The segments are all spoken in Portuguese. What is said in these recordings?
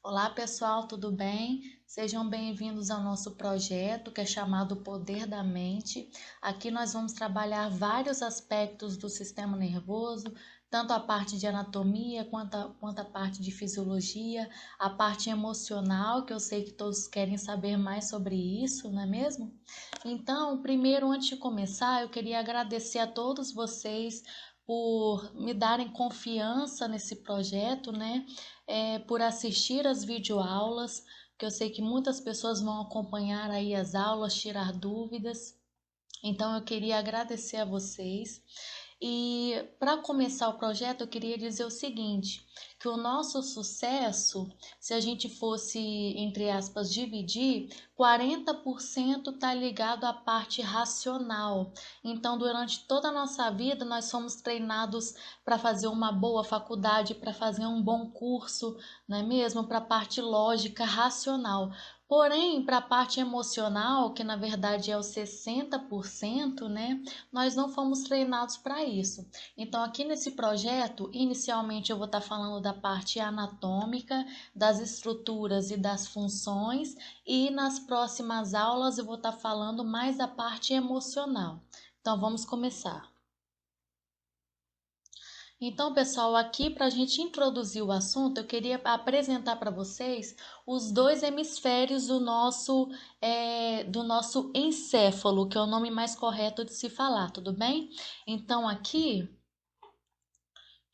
Olá pessoal, tudo bem? Sejam bem-vindos ao nosso projeto que é chamado Poder da Mente. Aqui nós vamos trabalhar vários aspectos do sistema nervoso, tanto a parte de anatomia quanto a parte de fisiologia, a parte emocional, que eu sei que todos querem saber mais sobre isso, não é mesmo? Então, primeiro, antes de começar, eu queria agradecer a todos vocês por me darem confiança nesse projeto, né? Por assistir as videoaulas, que eu sei que muitas pessoas vão acompanhar aí as aulas, tirar dúvidas. Então eu queria agradecer a vocês. E para começar o projeto, eu queria dizer o seguinte, que o nosso sucesso, se a gente fosse, entre aspas, dividir, 40% está ligado à parte racional. Então, durante toda a nossa vida, nós somos treinados para fazer uma boa faculdade, para fazer um bom curso, não é mesmo? Para a parte lógica, racional. Porém, para a parte emocional, que na verdade é o 60%, né? Nós não fomos treinados para isso. Então, aqui nesse projeto, inicialmente eu vou estar falando da parte anatômica, das estruturas e das funções, e nas próximas aulas eu vou estar falando mais da parte emocional. Então, vamos começar. Então, pessoal, aqui para a gente introduzir o assunto, eu queria apresentar para vocês os dois hemisférios do nosso encéfalo, que é o nome mais correto de se falar, tudo bem? Então, aqui,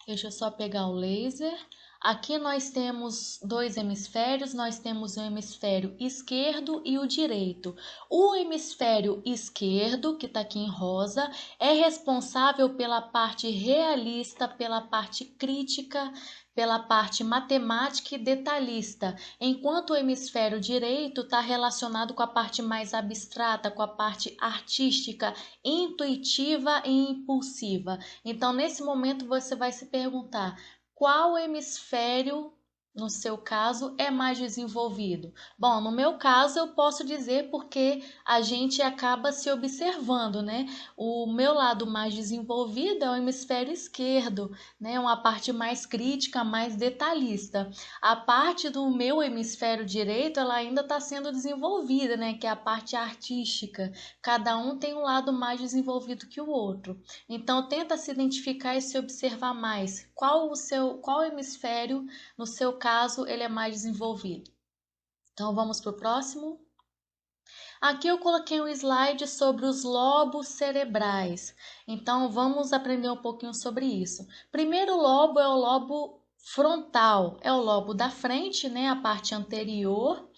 deixa eu só pegar o laser. Aqui nós temos dois hemisférios, nós temos o hemisfério esquerdo e o direito. O hemisfério esquerdo, que está aqui em rosa, é responsável pela parte realista, pela parte crítica, pela parte matemática e detalhista, enquanto o hemisfério direito está relacionado com a parte mais abstrata, com a parte artística, intuitiva e impulsiva. Então, nesse momento, você vai se perguntar qual hemisfério, no seu caso, é mais desenvolvido? Bom, no meu caso, eu posso dizer porque a gente acaba se observando, né? O meu lado mais desenvolvido é o hemisfério esquerdo, né? Uma parte mais crítica, mais detalhista. A parte do meu hemisfério direito, ela ainda está sendo desenvolvida, né? Que é a parte artística. Cada um tem um lado mais desenvolvido que o outro. Então, tenta se identificar e se observar mais. Qual hemisfério, no seu caso, ele é mais desenvolvido? Então, vamos para o próximo. Aqui eu coloquei um slide sobre os lobos cerebrais. Então, vamos aprender um pouquinho sobre isso. Primeiro lobo é o lobo frontal, é o lobo da frente, né, a parte anterior,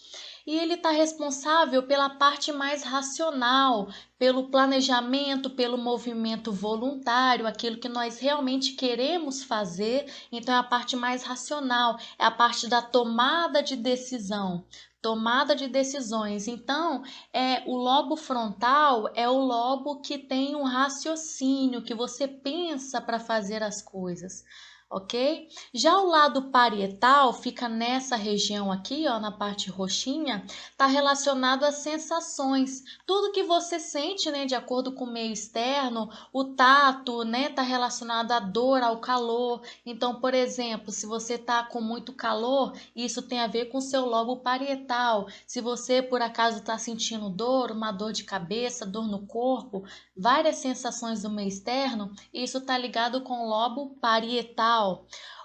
e ele está responsável pela parte mais racional, pelo planejamento, pelo movimento voluntário, aquilo que nós realmente queremos fazer. Então, é a parte mais racional, é a parte da tomada de decisão. Tomada de decisões. Então, o lobo frontal é o lobo que tem um raciocínio, que você pensa para fazer as coisas, ok? Já o lado parietal fica nessa região aqui, ó, na parte roxinha, está relacionado às sensações. Tudo que você sente, né, de acordo com o meio externo, o tato, né, está relacionado à dor, ao calor. Então, por exemplo, se você está com muito calor, isso tem a ver com o seu lobo parietal. Se você, por acaso, está sentindo dor, uma dor de cabeça, dor no corpo, várias sensações do meio externo, isso está ligado com o lobo parietal.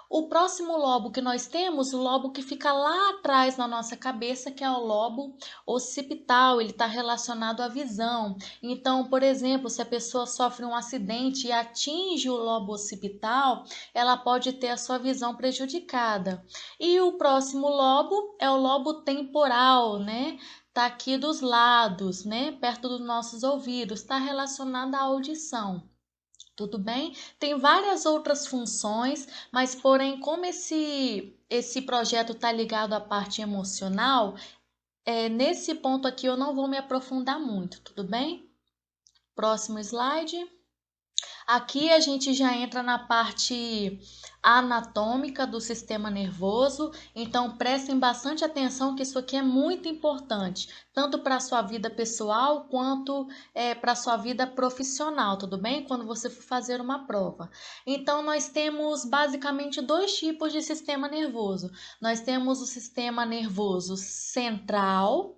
O próximo lobo que nós temos, o lobo que fica lá atrás na nossa cabeça, que é o lobo occipital, ele está relacionado à visão. Então, por exemplo, se a pessoa sofre um acidente e atinge o lobo occipital, ela pode ter a sua visão prejudicada. E o próximo lobo é o lobo temporal, né? Tá aqui dos lados, né? Perto dos nossos ouvidos, está relacionado à audição. Tudo bem? Tem várias outras funções, mas porém, como esse projeto está ligado à parte emocional, nesse ponto aqui eu não vou me aprofundar muito, tudo bem? Próximo slide. Aqui a gente já entra na parte anatômica do sistema nervoso, então prestem bastante atenção que isso aqui é muito importante, tanto para a sua vida pessoal quanto para a sua vida profissional, tudo bem? Quando você for fazer uma prova. Então, nós temos basicamente dois tipos de sistema nervoso. Nós temos o sistema nervoso central,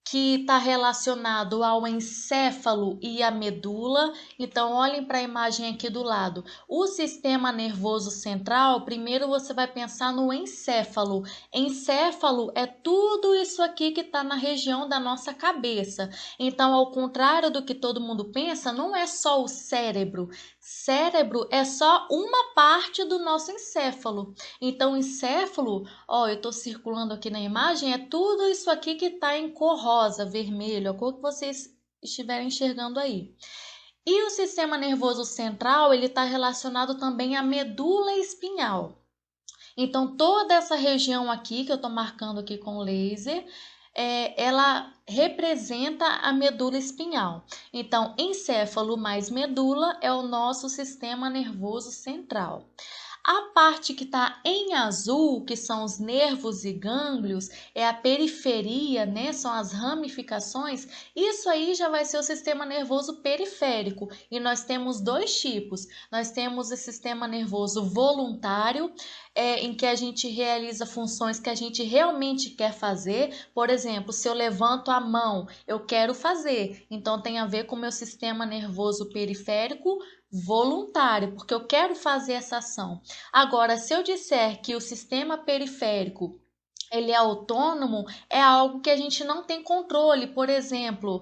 que está relacionado ao encéfalo e à medula. Então, olhem para a imagem aqui do lado. O sistema nervoso central, primeiro você vai pensar no encéfalo. Encéfalo é tudo isso aqui que está na região da nossa cabeça. Então, ao contrário do que todo mundo pensa, não é só o cérebro. Cérebro é só uma parte do nosso encéfalo. Então, o encéfalo, ó, eu estou circulando aqui na imagem, é tudo isso aqui que está em cor rosa, vermelho, a cor que vocês estiverem enxergando aí. E o sistema nervoso central, ele está relacionado também à medula espinhal. Então, toda essa região aqui, que eu estou marcando aqui com laser, ela representa a medula espinhal. Então, encéfalo mais medula é o nosso sistema nervoso central. A parte que está em azul, que são os nervos e gânglios, é a periferia, né? São as ramificações. Isso aí já vai ser o sistema nervoso periférico. E nós temos dois tipos. Nós temos o sistema nervoso voluntário, em que a gente realiza funções que a gente realmente quer fazer. Por exemplo, se eu levanto a mão, eu quero fazer. Então, tem a ver com o meu sistema nervoso periférico voluntário, porque eu quero fazer essa ação. Agora, se eu disser que o sistema periférico ele é autônomo, é algo que a gente não tem controle. Por exemplo,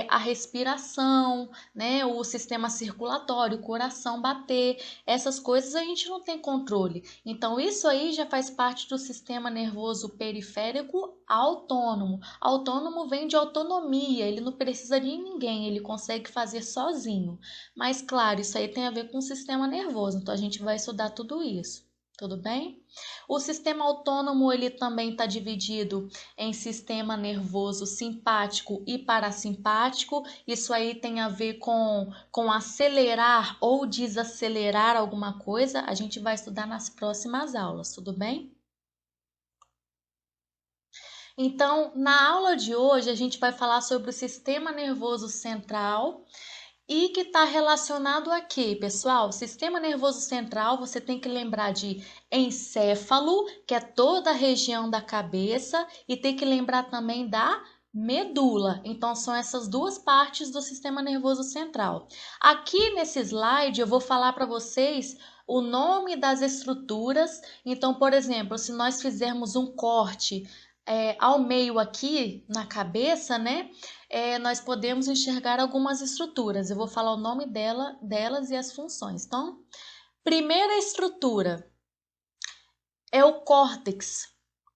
a respiração, né, o sistema circulatório, o coração bater, essas coisas a gente não tem controle. Então, isso aí já faz parte do sistema nervoso periférico autônomo. Autônomo vem de autonomia, ele não precisa de ninguém, ele consegue fazer sozinho. Mas, claro, isso aí tem a ver com o sistema nervoso, então a gente vai estudar tudo isso. Tudo bem? O sistema autônomo ele também está dividido em sistema nervoso simpático e parasimpático. Isso aí tem a ver com acelerar ou desacelerar alguma coisa. A gente vai estudar nas próximas aulas, tudo bem? Então, na aula de hoje, a gente vai falar sobre o sistema nervoso central e que está relacionado a quê, pessoal? Sistema nervoso central, você tem que lembrar de encéfalo, que é toda a região da cabeça, e tem que lembrar também da medula. Então, são essas duas partes do sistema nervoso central. Aqui nesse slide, eu vou falar para vocês o nome das estruturas. Então, por exemplo, se nós fizermos um corte ao meio aqui na cabeça, né? Nós podemos enxergar algumas estruturas. Eu vou falar o nome delas e as funções. Então, primeira estrutura é o córtex.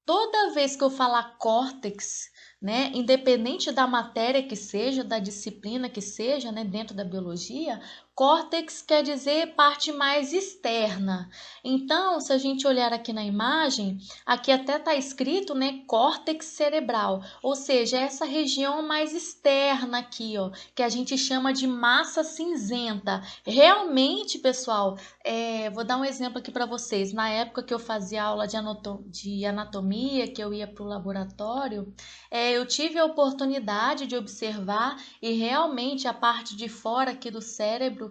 Toda vez que eu falar córtex, né, independente da matéria que seja, da disciplina que seja, né, dentro da biologia, córtex quer dizer parte mais externa. Então, se a gente olhar aqui na imagem, aqui até está escrito, né, córtex cerebral, ou seja, essa região mais externa aqui, ó, que a gente chama de massa cinzenta. Realmente, pessoal, vou dar um exemplo aqui para vocês. Na época que eu fazia aula de anatomia, que eu ia para o laboratório, eu tive a oportunidade de observar e realmente a parte de fora aqui do cérebro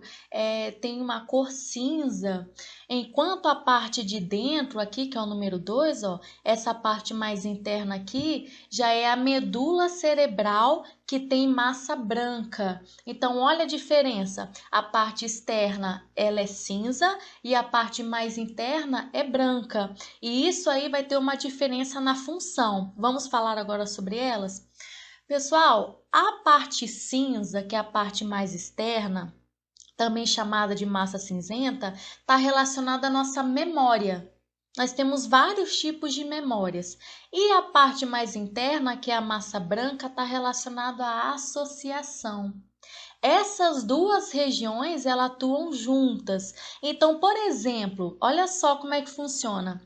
tem uma cor cinza, enquanto a parte de dentro aqui, que é o número 2, ó, essa parte mais interna aqui, já é a medula cerebral, que tem massa branca. Então, olha a diferença. A parte externa, ela é cinza e a parte mais interna é branca. E isso aí vai ter uma diferença na função. Vamos falar agora sobre elas? Pessoal, a parte cinza, que é a parte mais externa, também chamada de massa cinzenta, está relacionada à nossa memória. Nós temos vários tipos de memórias. E a parte mais interna, que é a massa branca, está relacionada à associação. Essas duas regiões, elas atuam juntas. Então, por exemplo, olha só como é que funciona.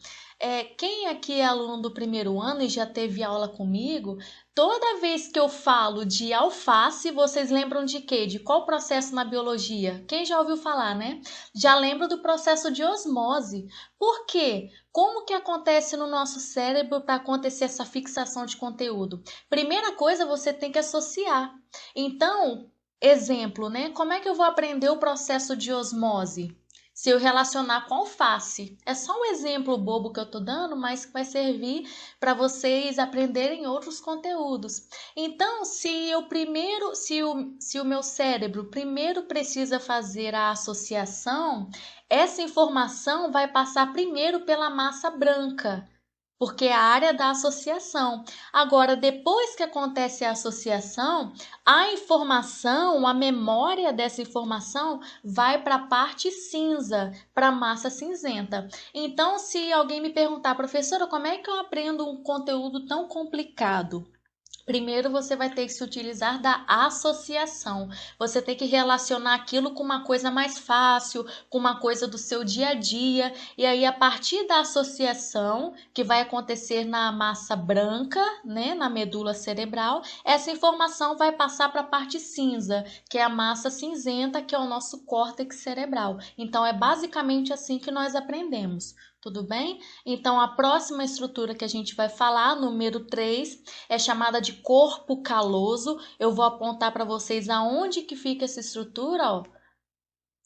Quem aqui é aluno do primeiro ano e já teve aula comigo, toda vez que eu falo de alface, vocês lembram de quê? De qual processo na biologia? Quem já ouviu falar, né? Já lembra do processo de osmose. Por quê? Como que acontece no nosso cérebro para acontecer essa fixação de conteúdo? Primeira coisa, você tem que associar. Então, exemplo, né? Como é que eu vou aprender o processo de osmose? Se eu relacionar com alface. É só um exemplo bobo que eu estou dando, mas que vai servir para vocês aprenderem outros conteúdos. Então, se o meu cérebro primeiro precisa fazer a associação, essa informação vai passar primeiro pela massa branca, porque é a área da associação. Agora, depois que acontece a associação, a informação, a memória dessa informação vai para a parte cinza, para a massa cinzenta. Então, se alguém me perguntar, professora, como é que eu aprendo um conteúdo tão complicado? Primeiro você vai ter que se utilizar da associação. Você tem que relacionar aquilo com uma coisa mais fácil, com uma coisa do seu dia a dia. E aí, a partir da associação, que vai acontecer na massa branca, né, na medula cerebral, essa informação vai passar para a parte cinza, que é a massa cinzenta, que é o nosso córtex cerebral. Então, é basicamente assim que nós aprendemos. Tudo bem? Então, a próxima estrutura que a gente vai falar, número 3, é chamada de corpo caloso. Eu vou apontar para vocês aonde que fica essa estrutura, ó.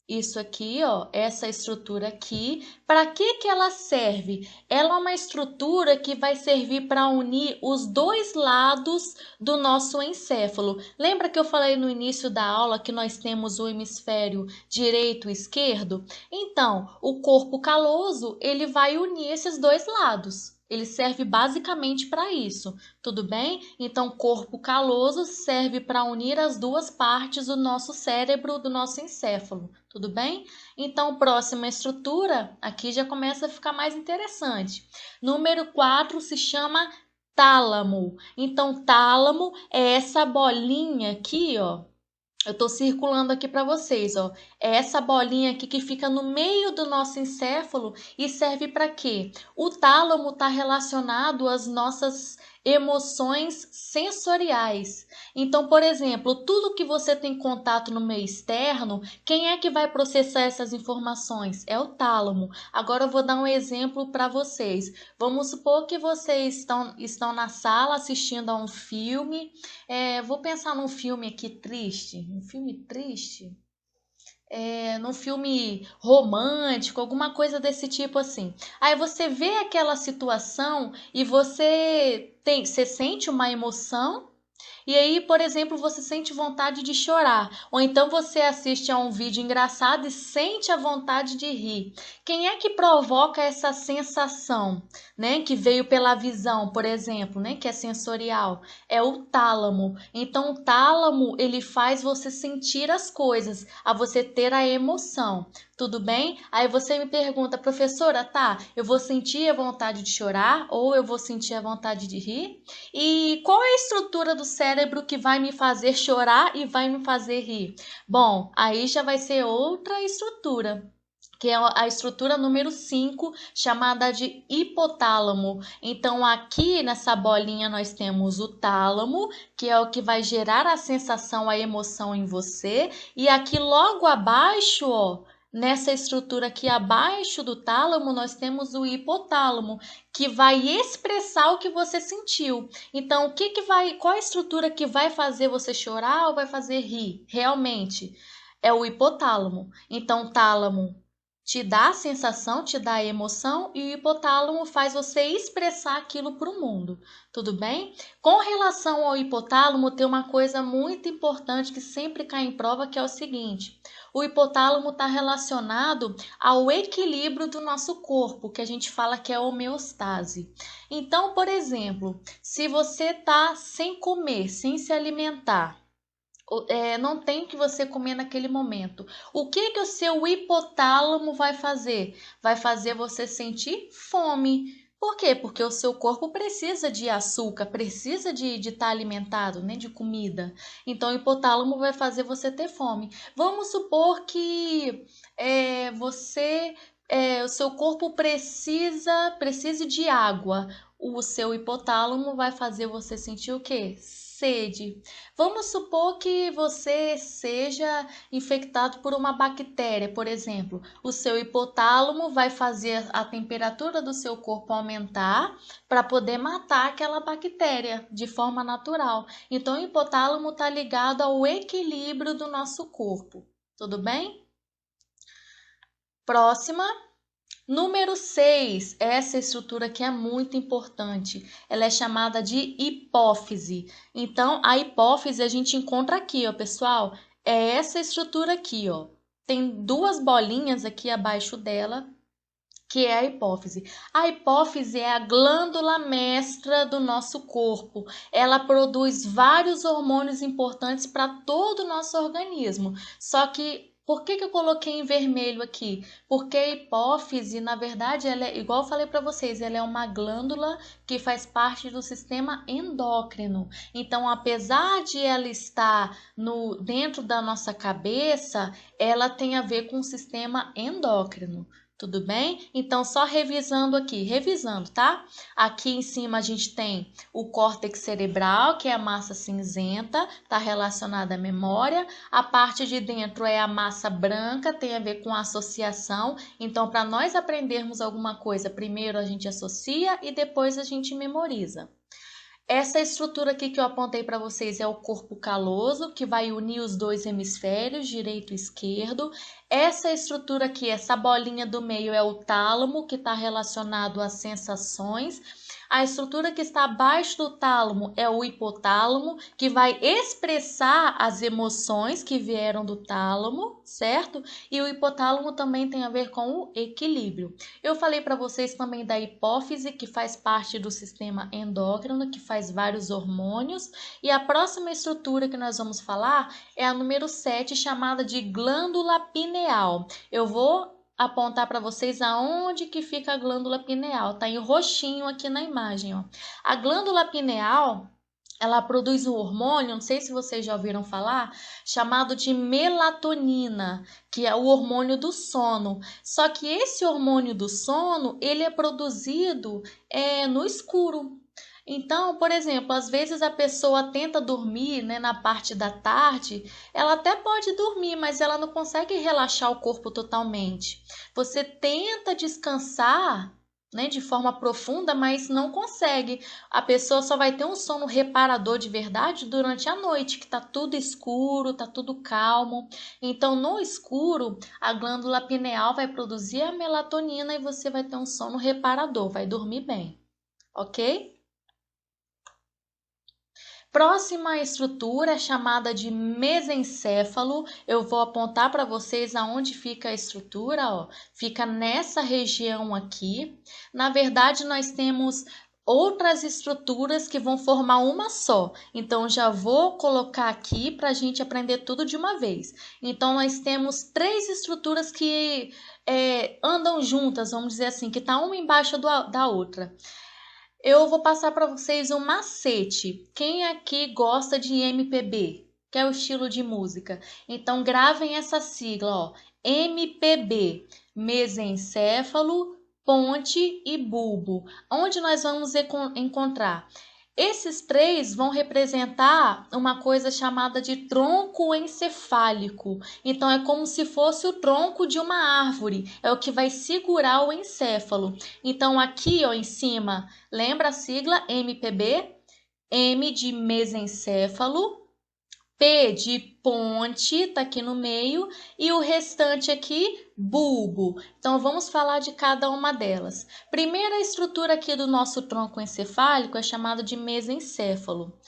Isso aqui, ó, essa estrutura aqui, para que ela serve? Ela é uma estrutura que vai servir para unir os dois lados do nosso encéfalo. Lembra que eu falei no início da aula que nós temos o hemisfério direito e esquerdo? Então, o corpo caloso, ele vai unir esses dois lados. Ele serve basicamente para isso, tudo bem? Então, corpo caloso serve para unir as duas partes do nosso cérebro, do nosso encéfalo, tudo bem? Então, próxima estrutura, aqui já começa a ficar mais interessante. Número 4 se chama tálamo. Então, tálamo é essa bolinha aqui, ó. Eu estou circulando aqui para vocês, ó. É essa bolinha aqui que fica no meio do nosso encéfalo e serve para quê? O tálamo está relacionado às nossas emoções sensoriais. Então, por exemplo, tudo que você tem contato no meio externo, quem é que vai processar essas informações? É o tálamo. Agora eu vou dar um exemplo para vocês. Vamos supor que vocês estão na sala assistindo a um filme. Vou pensar num filme aqui triste. Um filme triste? Num filme romântico, alguma coisa desse tipo assim. Aí você vê aquela situação e você sente uma emoção. E aí, por exemplo, você sente vontade de chorar, ou então você assiste a um vídeo engraçado e sente a vontade de rir. Quem é que provoca essa sensação, né, que veio pela visão, por exemplo, né, que é sensorial? É o tálamo. Então, o tálamo, ele faz você sentir as coisas, a você ter a emoção. Tudo bem? Aí você me pergunta, professora, tá, eu vou sentir a vontade de chorar ou eu vou sentir a vontade de rir? E qual é a estrutura do cérebro que vai me fazer chorar e vai me fazer rir? Bom, aí já vai ser outra estrutura, que é a estrutura número 5, chamada de hipotálamo. Então, aqui nessa bolinha nós temos o tálamo, que é o que vai gerar a sensação, a emoção em você, e aqui logo abaixo, ó, nessa estrutura aqui abaixo do tálamo, nós temos o hipotálamo, que vai expressar o que você sentiu. Então, qual a estrutura que vai fazer você chorar ou vai fazer rir? Realmente, é o hipotálamo. Então, tálamo te dá a sensação, te dá a emoção e o hipotálamo faz você expressar aquilo para o mundo, tudo bem? Com relação ao hipotálamo, tem uma coisa muito importante que sempre cai em prova, que é o seguinte: o hipotálamo está relacionado ao equilíbrio do nosso corpo, que a gente fala que é homeostase. Então, por exemplo, se você está sem comer, sem se alimentar, não tem o que você comer naquele momento. O que que o seu hipotálamo vai fazer? Vai fazer você sentir fome. Por quê? Porque o seu corpo precisa de açúcar, precisa de estar alimentado, né, de comida. Então, o hipotálamo vai fazer você ter fome. Vamos supor que você o seu corpo precise de água. O seu hipotálamo vai fazer você sentir o quê? Sede. Vamos supor que você seja infectado por uma bactéria, por exemplo. O seu hipotálamo vai fazer a temperatura do seu corpo aumentar para poder matar aquela bactéria de forma natural. Então, o hipotálamo está ligado ao equilíbrio do nosso corpo. Tudo bem? Próxima. Número 6, essa estrutura aqui é muito importante. Ela é chamada de hipófise. Então, a hipófise a gente encontra aqui, ó, pessoal. É essa estrutura aqui, ó. Tem duas bolinhas aqui abaixo dela, que é a hipófise. A hipófise é a glândula mestra do nosso corpo. Ela produz vários hormônios importantes para todo o nosso organismo. Só que por que eu coloquei em vermelho aqui? Porque a hipófise, na verdade, ela é, igual eu falei para vocês, ela é uma glândula que faz parte do sistema endócrino. Então, apesar de ela estar dentro da nossa cabeça, ela tem a ver com o sistema endócrino. Tudo bem? Então, só revisando aqui, tá? Aqui em cima a gente tem o córtex cerebral, que é a massa cinzenta, está relacionada à memória. A parte de dentro é a massa branca, tem a ver com associação. Então, para nós aprendermos alguma coisa, primeiro a gente associa e depois a gente memoriza. Essa estrutura aqui que eu apontei para vocês é o corpo caloso, que vai unir os dois hemisférios, direito e esquerdo. Essa estrutura aqui, essa bolinha do meio é o tálamo, que está relacionado às sensações. A estrutura que está abaixo do tálamo é o hipotálamo, que vai expressar as emoções que vieram do tálamo, certo? E o hipotálamo também tem a ver com o equilíbrio. Eu falei para vocês também da hipófise, que faz parte do sistema endócrino, que faz vários hormônios. E a próxima estrutura que nós vamos falar é a número 7, chamada de glândula pineal. Eu vou apontar para vocês aonde que fica a glândula pineal. Tá em roxinho aqui na imagem, ó. A glândula pineal, ela produz um hormônio, não sei se vocês já ouviram falar, chamado de melatonina, que é o hormônio do sono. Só que esse hormônio do sono, ele é produzido no escuro. Então, por exemplo, às vezes a pessoa tenta dormir, né, na parte da tarde, ela até pode dormir, mas ela não consegue relaxar o corpo totalmente. Você tenta descansar, né, de forma profunda, mas não consegue. A pessoa só vai ter um sono reparador de verdade durante a noite, que está tudo escuro, está tudo calmo. Então, no escuro, a glândula pineal vai produzir a melatonina e você vai ter um sono reparador, vai dormir bem, ok? Próxima estrutura é chamada de mesencéfalo. Eu vou apontar para vocês aonde fica a estrutura, ó. Fica nessa região aqui. Na verdade, nós temos outras estruturas que vão formar uma só. Então, já vou colocar aqui para a gente aprender tudo de uma vez. Então, nós temos 3 estruturas que andam juntas, vamos dizer assim, que tá uma embaixo da outra. Eu vou passar para vocês um macete. Quem aqui gosta de MPB? Que é o estilo de música? Então gravem essa sigla, ó. MPB, mesencéfalo, ponte e bulbo. Onde nós vamos encontrar? Esses 3 vão representar uma coisa chamada de tronco encefálico. Então, é como se fosse o tronco de uma árvore. É o que vai segurar o encéfalo. Então, aqui, ó, em cima, lembra a sigla MPB? M de mesencéfalo, P de ponte, tá aqui no meio, e o restante aqui, bulbo. Então, vamos falar de cada uma delas. Primeira estrutura aqui do nosso tronco encefálico é chamada de mesencéfalo.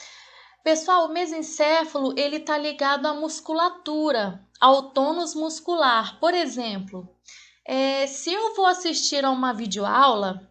Pessoal, o mesencéfalo, ele tá ligado à musculatura, ao tônus muscular. Por exemplo, se eu vou assistir a uma videoaula,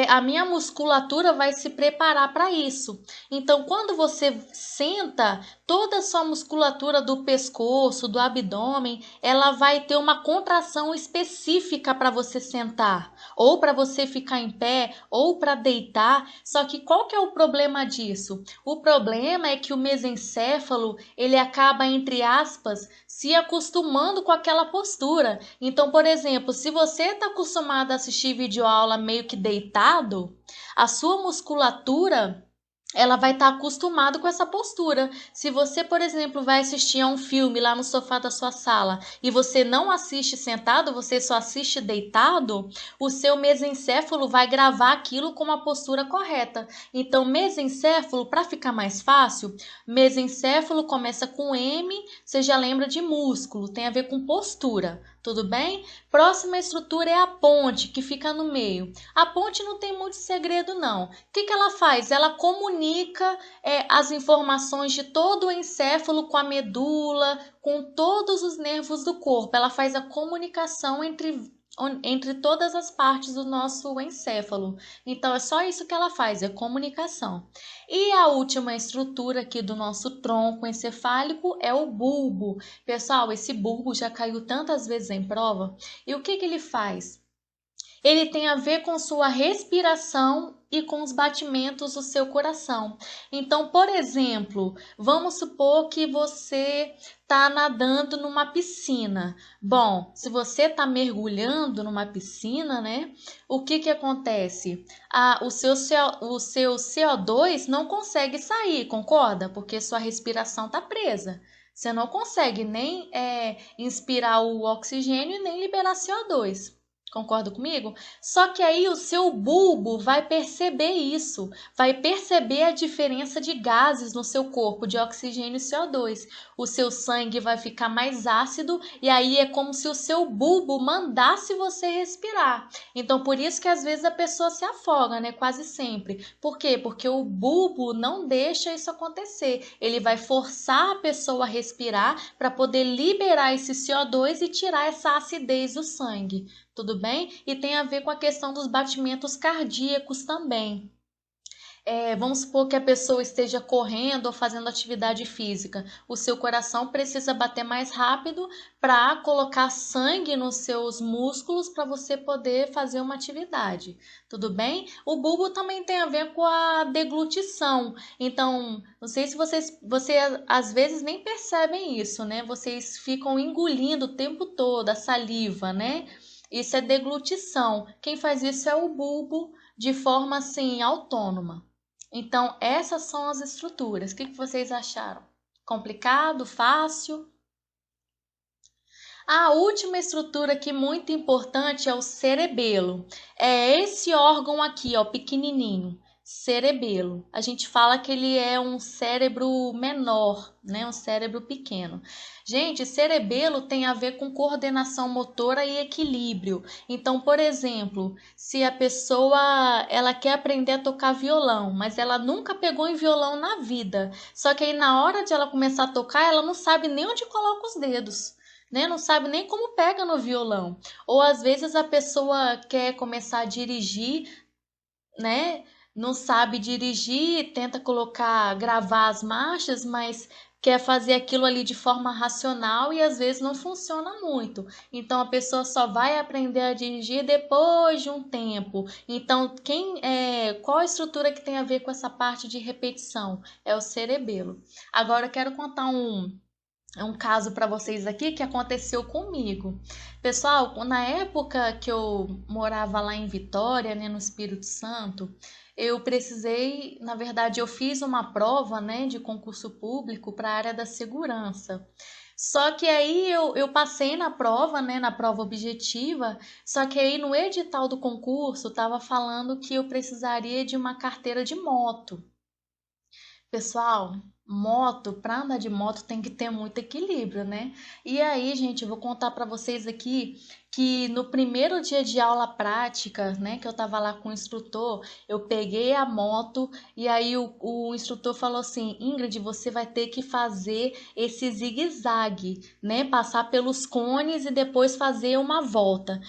a minha musculatura vai se preparar para isso. Então, quando você senta, toda a sua musculatura do pescoço, do abdômen, ela vai ter uma contração específica para você sentar, ou para você ficar em pé, ou para deitar. Só que qual que é o problema disso? O problema é que o mesencéfalo, ele acaba, entre aspas, se acostumando com aquela postura. Então, por exemplo, se você está acostumado a assistir videoaula meio que deitado, a sua musculatura ela vai estar acostumada com essa postura. Se você, por exemplo, vai assistir a um filme lá no sofá da sua sala e você não assiste sentado, você só assiste deitado, o seu mesencéfalo vai gravar aquilo com uma postura correta. Então, mesencéfalo, para ficar mais fácil, mesencéfalo começa com M, você já lembra de músculo, tem a ver com postura, tudo bem? Próxima estrutura é a ponte, que fica no meio. A ponte não tem muito segredo, não. O que ela faz? Ela comunica as informações de todo o encéfalo com a medula, com todos os nervos do corpo. Ela faz a comunicação entre todas as partes do nosso encéfalo. Então, é só isso que ela faz, é comunicação. E a última estrutura aqui do nosso tronco encefálico é o bulbo. Pessoal, esse bulbo já caiu tantas vezes em prova. E o que ele faz? Ele tem a ver com sua respiração e com os batimentos do seu coração. Então, por exemplo, vamos supor que você está nadando numa piscina. Bom, se você está mergulhando numa piscina, né? O que acontece? O seu CO2 não consegue sair, concorda? Porque sua respiração está presa. Você não consegue nem inspirar o oxigênio e nem liberar CO2. Concorda comigo? Só que aí o seu bulbo vai perceber isso, vai perceber a diferença de gases no seu corpo, de oxigênio e CO2. O seu sangue vai ficar mais ácido e aí é como se o seu bulbo mandasse você respirar. Então, por isso que às vezes a pessoa se afoga, né? Quase sempre. Por quê? Porque o bulbo não deixa isso acontecer. Ele vai forçar a pessoa a respirar para poder liberar esse CO2 e tirar essa acidez do sangue. Tudo bem? E tem a ver com a questão dos batimentos cardíacos também. Vamos supor que a pessoa esteja correndo ou fazendo atividade física. O seu coração precisa bater mais rápido para colocar sangue nos seus músculos para você poder fazer uma atividade. Tudo bem? O bulbo também tem a ver com a deglutição. Então, não sei se vocês às vezes nem percebem isso, né? Vocês ficam engolindo o tempo todo a saliva, né? Isso é deglutição. Quem faz isso é o bulbo de forma assim autônoma. Então, essas são as estruturas. O que vocês acharam? Complicado? Fácil? A última estrutura aqui muito importante é o cerebelo. É esse órgão aqui, ó, pequenininho. Cerebelo. A gente fala que ele é um cérebro menor, né? Um cérebro pequeno. Gente, cerebelo tem a ver com coordenação motora e equilíbrio. Então, por exemplo, se a pessoa ela quer aprender a tocar violão, mas ela nunca pegou em violão na vida. Só que aí na hora de ela começar a tocar, ela não sabe nem onde coloca os dedos. Né? Não sabe nem como pega no violão. Ou às vezes a pessoa quer começar a dirigir, né? Não sabe dirigir, tenta gravar as marchas, mas quer fazer aquilo ali de forma racional e às vezes não funciona muito. Então a pessoa só vai aprender a dirigir depois de um tempo. Então, qual a estrutura que tem a ver com essa parte de repetição? É o cerebelo. Agora eu quero contar um caso para vocês aqui que aconteceu comigo. Pessoal, na época que eu morava lá em Vitória, né, no Espírito Santo, eu precisei, na verdade, eu fiz uma prova, né, de concurso público para a área da segurança. Só que aí eu passei na prova, né, na prova objetiva, só que aí no edital do concurso estava falando que eu precisaria de uma carteira de moto. Pessoal, para andar de moto tem que ter muito equilíbrio, né? E aí, gente, eu vou contar para vocês aqui que no primeiro dia de aula prática, né, que eu tava lá com o instrutor, eu peguei a moto e aí o instrutor falou assim: Ingrid, você vai ter que fazer esse zigue-zague, né? Passar pelos cones e depois fazer uma volta.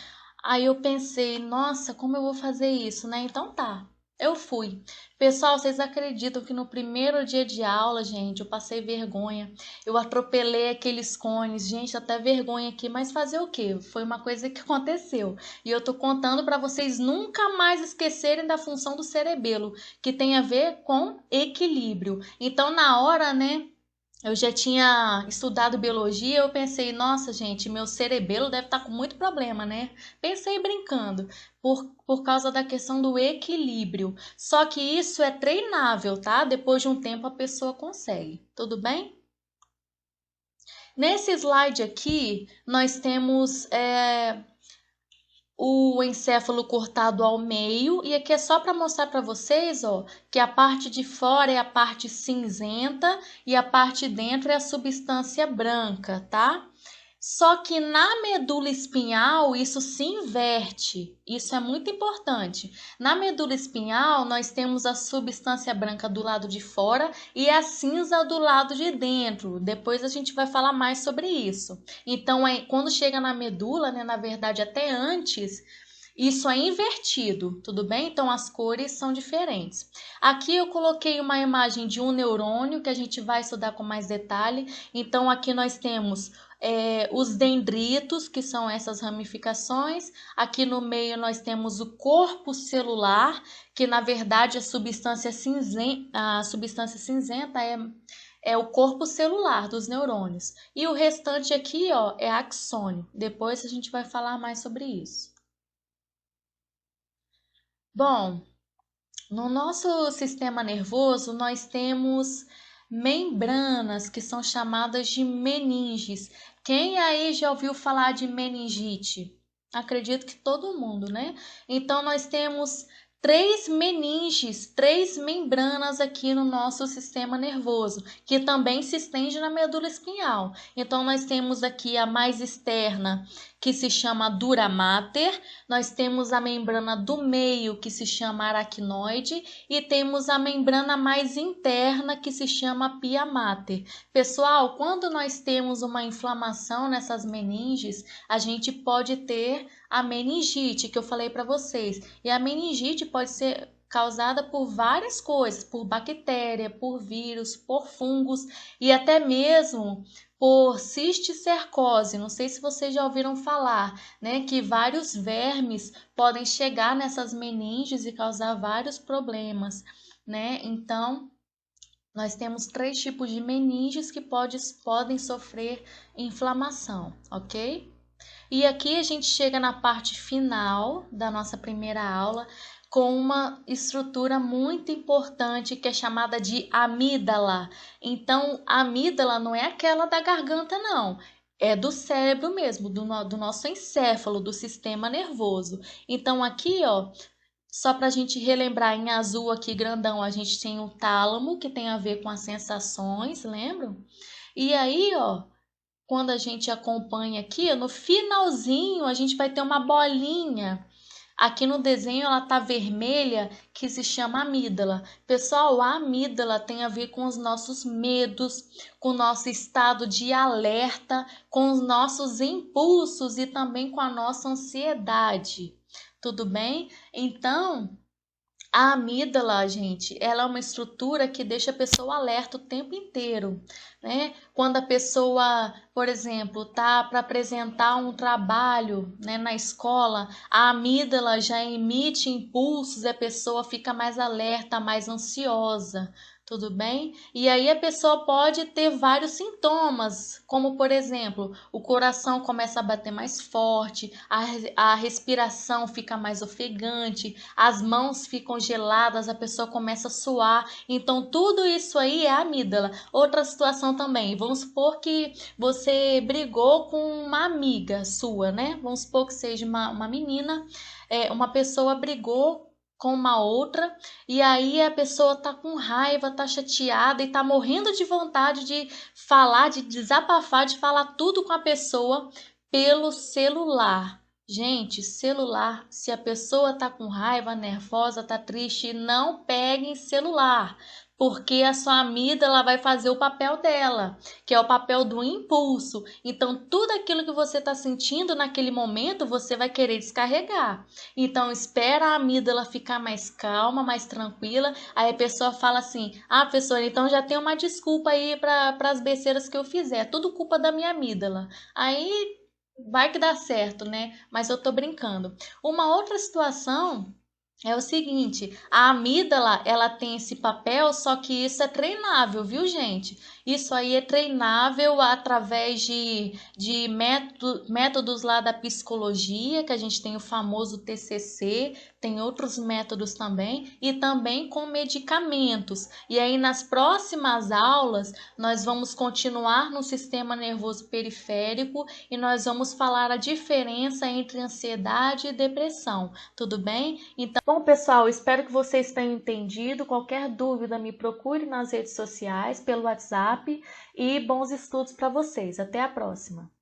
Aí eu pensei, nossa, como eu vou fazer isso, né? Então tá. Eu fui. Pessoal, vocês acreditam que no primeiro dia de aula, gente, eu passei vergonha. Eu atropelei aqueles cones, gente, até vergonha aqui, mas fazer o quê? Foi uma coisa que aconteceu. E eu tô contando para vocês nunca mais esquecerem da função do cerebelo, que tem a ver com equilíbrio. Então, na hora, né, Eu já tinha estudado biologia, eu pensei, nossa, gente, meu cerebelo deve estar com muito problema, né? Pensei brincando, por causa da questão do equilíbrio. Só que isso é treinável, tá? Depois de um tempo a pessoa consegue. Tudo bem? Nesse slide aqui, nós temos o encéfalo cortado ao meio, e aqui é só para mostrar para vocês, ó, que a parte de fora é a parte cinzenta e a parte de dentro é a substância branca, tá? Só que na medula espinhal isso se inverte. Isso é muito importante. Na medula espinhal nós temos a substância branca do lado de fora e a cinza do lado de dentro. Depois a gente vai falar mais sobre isso. Então, quando chega na medula, né, na verdade até antes, isso é invertido, tudo bem? Então as cores são diferentes. Aqui eu coloquei uma imagem de um neurônio que a gente vai estudar com mais detalhe. Então aqui nós temos os dendritos, que são essas ramificações. Aqui no meio nós temos o corpo celular, que na verdade a substância cinzenta é o corpo celular dos neurônios. E o restante aqui, ó, é axônio. Depois a gente vai falar mais sobre isso. Bom, no nosso sistema nervoso nós temos membranas que são chamadas de meninges. Quem aí já ouviu falar de meningite? Acredito que todo mundo, né? Então nós temos três meninges, três membranas aqui no nosso sistema nervoso, que também se estende na medula espinhal. Então nós temos aqui a mais externa, que se chama dura mater, nós temos a membrana do meio, que se chama aracnoide, e temos a membrana mais interna, que se chama pia mater. Pessoal, quando nós temos uma inflamação nessas meninges, a gente pode ter a meningite, que eu falei para vocês. E a meningite pode ser causada por várias coisas, por bactéria, por vírus, por fungos e até mesmo por cisticercose. Não sei se vocês já ouviram falar, né, que vários vermes podem chegar nessas meninges e causar vários problemas, né? Então, nós temos três tipos de meninges que podem sofrer inflamação, ok? E aqui a gente chega na parte final da nossa primeira aula com uma estrutura muito importante que é chamada de amígdala. Então, a amígdala não é aquela da garganta, não. É do cérebro mesmo, do nosso encéfalo, do sistema nervoso. Então, aqui, ó, só para a gente relembrar, em azul aqui grandão, a gente tem o tálamo, que tem a ver com as sensações, lembram? E aí, ó, quando a gente acompanha aqui, no finalzinho a gente vai ter uma bolinha. Aqui no desenho ela tá vermelha, que se chama amígdala. Pessoal, a amígdala tem a ver com os nossos medos, com o nosso estado de alerta, com os nossos impulsos e também com a nossa ansiedade. Tudo bem? Então, a amígdala, gente, ela é uma estrutura que deixa a pessoa alerta o tempo inteiro, né? Quando a pessoa, por exemplo, tá para apresentar um trabalho, né, na escola, a amígdala já emite impulsos e a pessoa fica mais alerta, mais ansiosa. Tudo bem? E aí a pessoa pode ter vários sintomas, como por exemplo, o coração começa a bater mais forte, a respiração fica mais ofegante, as mãos ficam geladas, a pessoa começa a suar. Então, tudo isso aí é a amígdala. Outra situação também, vamos supor que você brigou com uma amiga sua, né? Vamos supor que seja uma menina, uma pessoa brigou com uma outra, e aí a pessoa tá com raiva, tá chateada e tá morrendo de vontade de falar, de desabafar, de falar tudo com a pessoa pelo celular. Gente, celular, se a pessoa tá com raiva, nervosa, tá triste, não peguem celular, porque a sua amígdala vai fazer o papel dela, que é o papel do impulso. Então, tudo aquilo que você está sentindo naquele momento, você vai querer descarregar. Então, espera a amígdala ficar mais calma, mais tranquila. Aí a pessoa fala assim: ah, professora, então já tem uma desculpa aí para as besteiras que eu fizer. É tudo culpa da minha amígdala. Aí vai que dá certo, né? Mas eu tô brincando. Uma outra situação é o seguinte, a amígdala, ela tem esse papel, só que isso é treinável, viu, gente? Isso aí é treinável através de métodos lá da psicologia, que a gente tem o famoso TCC, tem outros métodos também, e também com medicamentos. E aí, nas próximas aulas, nós vamos continuar no sistema nervoso periférico e nós vamos falar a diferença entre ansiedade e depressão, tudo bem? Então, bom, pessoal, espero que vocês tenham entendido. Qualquer dúvida, me procure nas redes sociais, pelo WhatsApp, e bons estudos para vocês. Até a próxima!